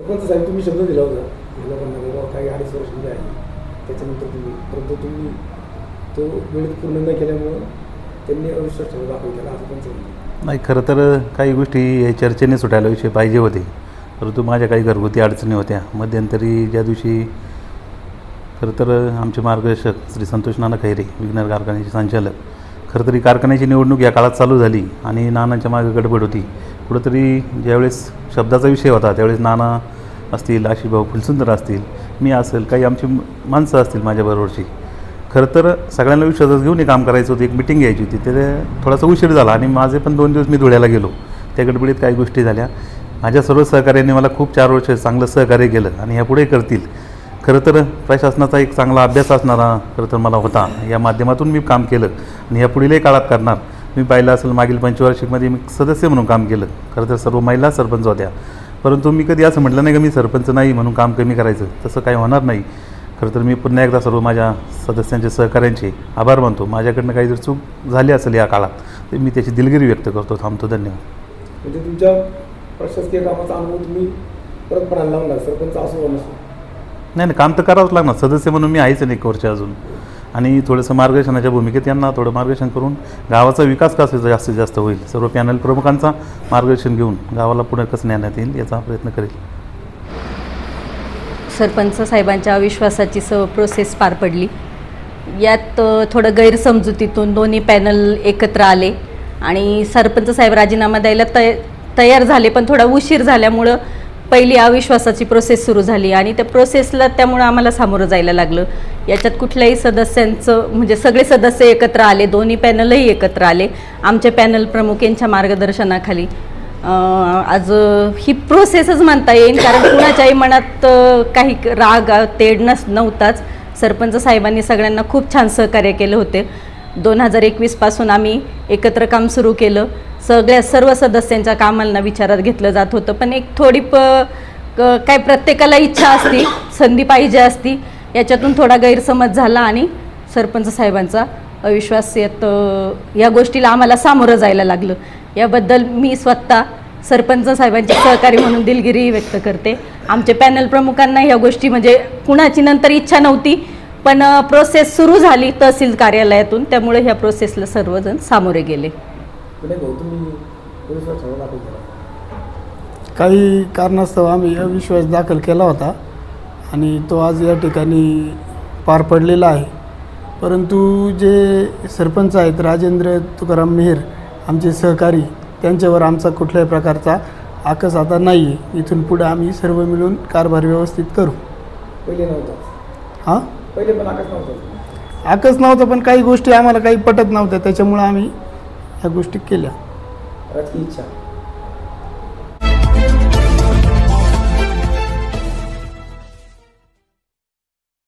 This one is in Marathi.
पण साहेब तुम्ही शब्द दिला होता या लोकांना बाबा काही 2.5 वर्ष आहे त्याच्यानंतर परंतु तुम्ही तो वेळेत पूर्ण न केल्यामुळं त्यांनी अविश्वास ठेवून दाखवला असं पण सांगितलं. नाही, खरं तर काही गोष्टी चर्चेने सुटायला विषय पाहिजे होते, परंतु माझ्या काही घरगुती अडचणी होत्या. मध्यंतरी ज्या दिवशी खरं तर आमचे मार्गदर्शक श्री संतोष नाना खैरे विघ्नर कारखान्याचे संचालक, खरं तरी कारखान्याची निवडणूक या काळात चालू झाली आणि नानांच्या मागे गडबड होती. कुठंतरी ज्यावेळेस शब्दाचा विषय होता त्यावेळेस नाना असतील, आशिषभाऊ फुलसुंदर असतील, मी असेल, काही आमची माणसं असतील माझ्याबरोबरची, खरं तर सगळ्यांना विश्वासात घेऊन हे काम करायचं होतं. एक मिटिंग घ्यायची होती, ते थोडासा उशीर झाला आणि माझे पण 2 दिवस मी धुळ्याला गेलो. त्या गडबडीत काही गोष्टी झाल्या. माझ्या सर्व सहकार्याने मला खूप 4 वर्ष चांगलं सहकार्य केलं आणि ह्यापुढे करतील. खरं तर प्रशासनाचा एक चांगला अभ्यास असणारा खरं तर मला होता. या माध्यमातून मी काम केलं आणि ह्या पुढीलही काळात करणार. मी पाहिलं असेल मागील पंचवार्षिकमध्ये मी सदस्य म्हणून काम केलं. खरं तर सर्व महिला सरपंच होत्या, परंतु मी कधी असं म्हटलं नाही की मी सरपंच नाही म्हणून काम कमी करायचं. तसं काही होणार नाही. खरं तर मी पुन्हा एकदा सर्व माझ्या सदस्यांचे सहकाऱ्यांचे आभार मानतो. माझ्याकडनं काही जर चूक झाली असेल या काळात तर मी त्याची दिलगिरी व्यक्त करतो. थांबतो. धन्यवाद. म्हणजे तुमच्या प्रशासकीय कामाचा अनुभव तुम्ही परत पण आणला होता सरपंच असो नसो? नाही, काम तर करावंच लागणार. सदस्य म्हणून मी आहेच नाही 1 वर्ष अजून, आणि थोडंसं मार्गदर्शनाच्या भूमिकेत यांना थोडं मार्गदर्शन करून गावाचा विकास कसा जास्तीत जास्त होईल, सर्व पॅनल प्रमुखांचा मार्गदर्शन घेऊन गावाला पुढे कसं नेण्यात येईल याचा प्रयत्न करेल. सरपंच साहेबांच्या अविश्वासाची प्रोसेस पार पडली. यात थोडं गैरसमजुतीतून दोन्ही पॅनल एकत्र आले आणि सरपंच साहेब राजीनामा द्यायला तयार झाले, पण थोडा उशीर झाल्यामुळं पहिली अविश्वासाची प्रोसेस सुरू झाली आणि त्या प्रोसेसला त्यामुळं आम्हाला सामोरं जायला लागलं. याच्यात कुठल्याही सदस्यांचं म्हणजे सगळे सदस्य एकत्र आले, दोन्ही पॅनलही एकत्र आले. आमचे पॅनल प्रमुख यांच्या मार्गदर्शनाखाली आज ही प्रोसेसच म्हणता येईल, कारण कुणाच्याही मनात काही राग तेढ नव्हताच. सरपंच साहेबांनी सगळ्यांना खूप छान सहकार्य केलं होते. 2021 पासून आम्ही एकत्र काम सुरू केलं. सर्व सदस्यांच्या कामांना विचारात घेतलं जात होतं, पण एक थोडी काय प्रत्येकाला इच्छा असती, संधी पाहिजे असती, याच्यातून थोडा गैरसमज झाला आणि सरपंच साहेबांचा अविश्वास या गोष्टीला आम्हाला सामोरं जायला लागलं. याबद्दल मी स्वतः सरपंच साहेबांचे सहकारी म्हणून दिलगिरी व्यक्त करते. आमचे पॅनल प्रमुखांना ह्या गोष्टी म्हणजे कुणाची नंतर इच्छा नव्हती, पण प्रोसेस सुरू झाली तहसील कार्यालयातून, त्यामुळे ह्या प्रोसेसला सर्वजण सामोरे गेले. काही कारणास्तव आम्ही अविश्वास दाखल केला होता आणि तो आज या ठिकाणी पार पडलेला आहे. परंतु जे सरपंच आहेत राजेंद्र तुकाराम मेहर, आमचे सहकारी, त्यांच्यावर आमचा कुठल्याही प्रकारचा आकस आता नाही आहे. इथून पुढे आम्ही सर्व मिळून कारभार व्यवस्थित करू. पहिले नव्हता? हां, पहिले पण आकस नव्हता? आकस नव्हतं, पण काही गोष्टी आम्हाला काही पटत नव्हत्या, त्याच्यामुळे आम्ही ह्या गोष्टी केल्या. राजकीय इच्छा